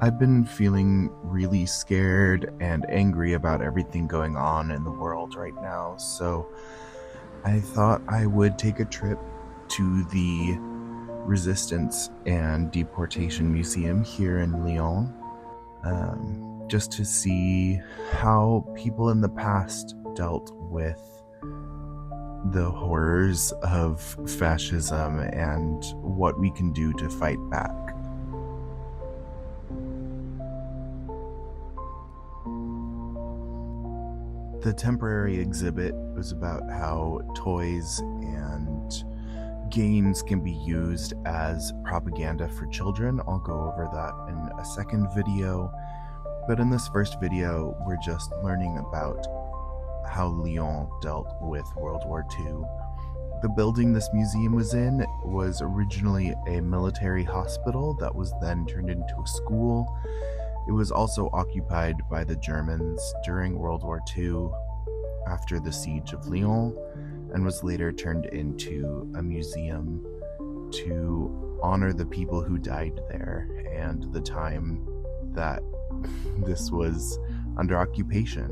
I've been feeling really scared and angry about everything going on in the world right now, so I thought I would take a trip to the Resistance and Deportation Museum here in Lyon, just to see how people in the past dealt with the horrors of fascism and what we can do to fight back. The temporary exhibit was about how toys and games can be used as propaganda for children. I'll go over that in a second video. But in this first video, we're just learning about how Lyon dealt with World War II. The building this museum was in was originally a military hospital that was then turned into a school. It was also occupied by the Germans during World War II after the siege of Lyon, and was later turned into a museum to honor the people who died there and the time that this was under occupation.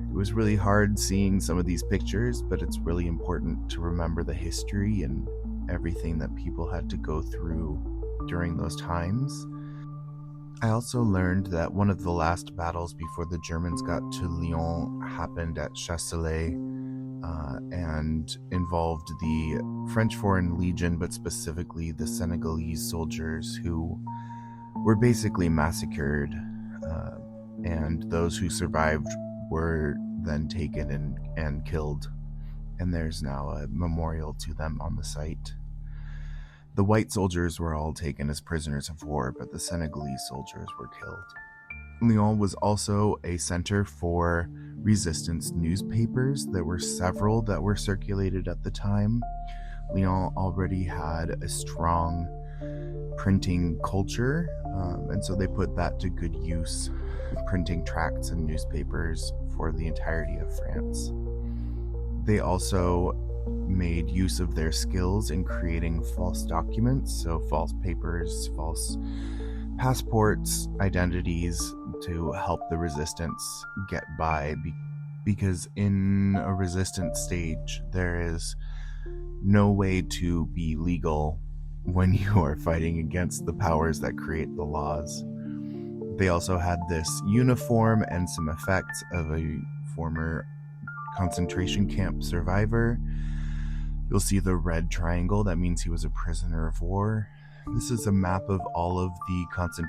It was really hard seeing some of these pictures, but it's really important to remember the history and everything that people had to go through during those times. I also learned that one of the last battles before the Germans got to Lyon happened at Chasselet and involved the French Foreign Legion, but specifically the Senegalese soldiers who were basically massacred, and those who survived were then taken and killed, and there's now a memorial to them on the site. The white soldiers were all taken as prisoners of war, but the Senegalese soldiers were killed. Lyon was also a center for resistance newspapers. There were several that were circulated at the time. Lyon already had a strong printing culture, and so they put that to good use, printing tracts and newspapers for the entirety of France. They also made use of their skills in creating false documents, so false papers, false passports, identities, to help the resistance get by, because in a resistance stage there is no way to be legal when you are fighting against the powers that create the laws. They also had this uniform and some effects of a former concentration camp survivor. You'll see the red triangle, that means he was a prisoner of war. This is a map of all of the concentration